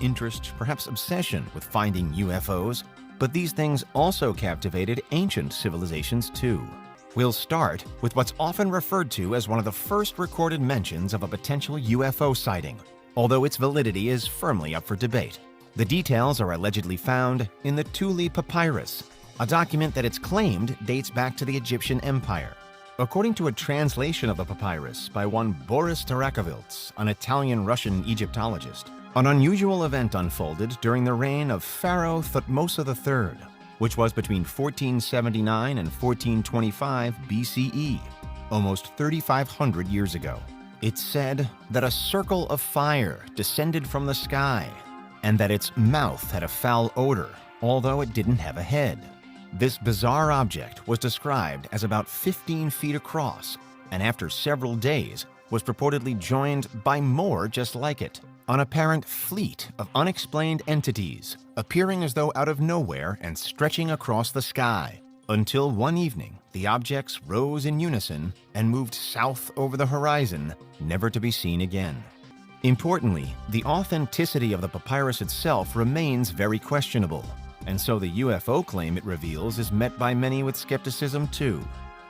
interest, perhaps obsession, with finding UFOs, but these things also captivated ancient civilizations too. We'll start with what's often referred to as one of the first recorded mentions of a potential UFO sighting, although its validity is firmly up for debate. The details are allegedly found in the Thule Papyrus, a document that it's claimed dates back to the Egyptian Empire. According to a translation of the papyrus by one Boris Tarakovils, an Italian-Russian Egyptologist, an unusual event unfolded during the reign of Pharaoh Thutmose III, which was between 1479 and 1425 BCE, almost 3,500 years ago. It's said that a circle of fire descended from the sky and that its mouth had a foul odor, although it didn't have a head. This bizarre object was described as about 15 feet across, and after several days was purportedly joined by more just like it, an apparent fleet of unexplained entities appearing as though out of nowhere and stretching across the sky, until one evening the objects rose in unison and moved south over the horizon, never to be seen again. Importantly, the authenticity of the papyrus itself remains very questionable, and so the UFO claim it reveals is met by many with skepticism too.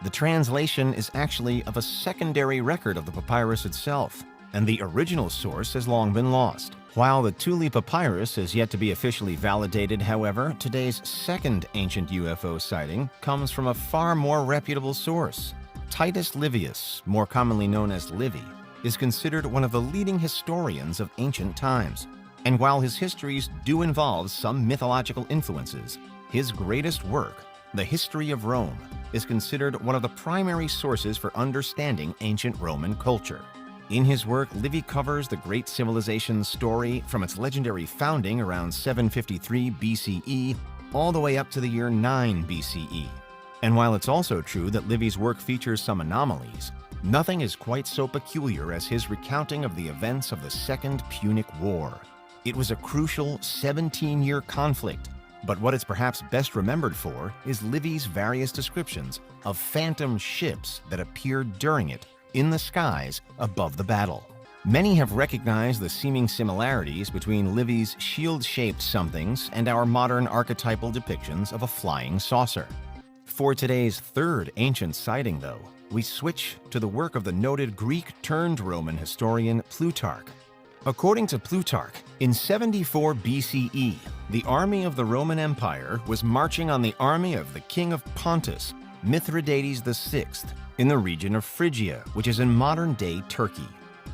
The translation is actually of a secondary record of the papyrus itself, and the original source has long been lost. While the Thule Papyrus is yet to be officially validated, however, today's second ancient UFO sighting comes from a far more reputable source. Titus Livius, more commonly known as Livy, is considered one of the leading historians of ancient times. And while his histories do involve some mythological influences, his greatest work, The History of Rome, is considered one of the primary sources for understanding ancient Roman culture. In his work, Livy covers the great civilization's story from its legendary founding around 753 BCE all the way up to the year 9 BCE. And while it's also true that Livy's work features some anomalies, nothing is quite so peculiar as his recounting of the events of the Second Punic War. It was a crucial 17-year conflict, but what it's perhaps best remembered for is Livy's various descriptions of phantom ships that appeared during it in the skies above the battle. Many have recognized the seeming similarities between Livy's shield-shaped somethings and our modern archetypal depictions of a flying saucer. For today's third ancient sighting, though, we switch to the work of the noted Greek-turned-Roman historian Plutarch. According to Plutarch, in 74 BCE, the army of the Roman Empire was marching on the army of the king of Pontus, Mithridates VI, in the region of Phrygia, which is in modern-day Turkey.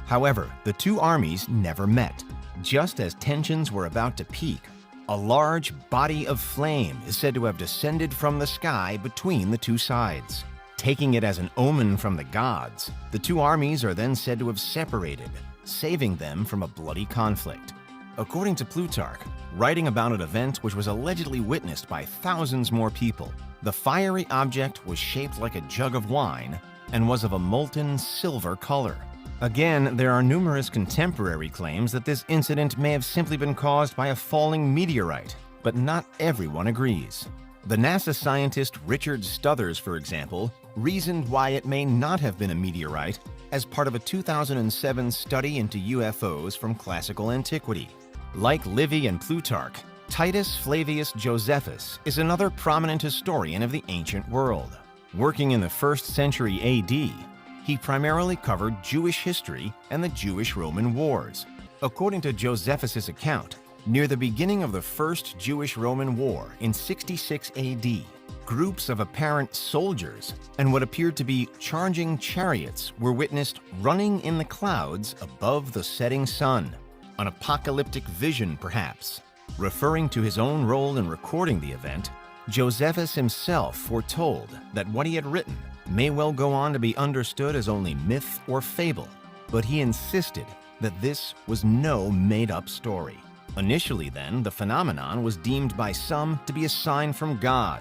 However, the two armies never met. Just as tensions were about to peak, a large body of flame is said to have descended from the sky between the two sides. Taking it as an omen from the gods, the two armies are then said to have separated, saving them from a bloody conflict. According to Plutarch, writing about an event which was allegedly witnessed by thousands more people, the fiery object was shaped like a jug of wine and was of a molten silver color. Again, there are numerous contemporary claims that this incident may have simply been caused by a falling meteorite, but not everyone agrees. The NASA scientist Richard Stuthers, for example, reasoned why it may not have been a meteorite as part of a 2007 study into UFOs from classical antiquity. Like Livy and Plutarch, Titus Flavius Josephus is another prominent historian of the ancient world. Working in the 1st century AD, he primarily covered Jewish history and the Jewish-Roman Wars. According to Josephus's account, near the beginning of the First Jewish-Roman War in 66 AD, groups of apparent soldiers and what appeared to be charging chariots were witnessed running in the clouds above the setting sun. An apocalyptic vision, perhaps. Referring to his own role in recording the event, Josephus himself foretold that what he had written may well go on to be understood as only myth or fable, but he insisted that this was no made-up story. Initially, then, the phenomenon was deemed by some to be a sign from God,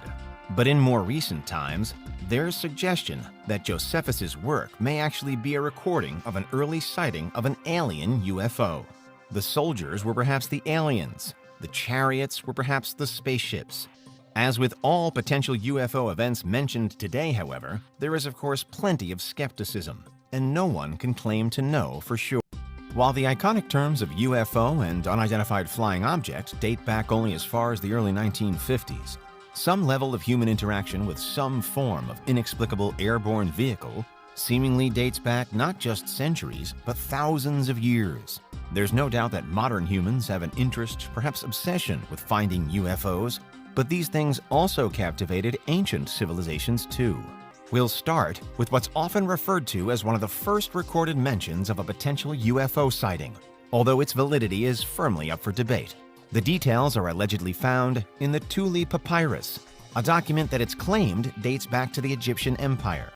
but in more recent times, there's suggestion that Josephus's work may actually be a recording of an early sighting of an alien UFO. The soldiers were perhaps the aliens, the chariots were perhaps the spaceships. As with all potential UFO events mentioned today, however, there is of course plenty of skepticism, and no one can claim to know for sure. While the iconic terms of UFO and unidentified flying object date back only as far as the early 1950s, some level of human interaction with some form of inexplicable airborne vehicle seemingly dates back not just centuries, but thousands of years. There's no doubt that modern humans have an interest, perhaps obsession, with finding UFOs, but these things also captivated ancient civilizations too. We'll start with what's often referred to as one of the first recorded mentions of a potential UFO sighting, although its validity is firmly up for debate. The details are allegedly found in the Thule Papyrus, a document that it's claimed dates back to the Egyptian Empire.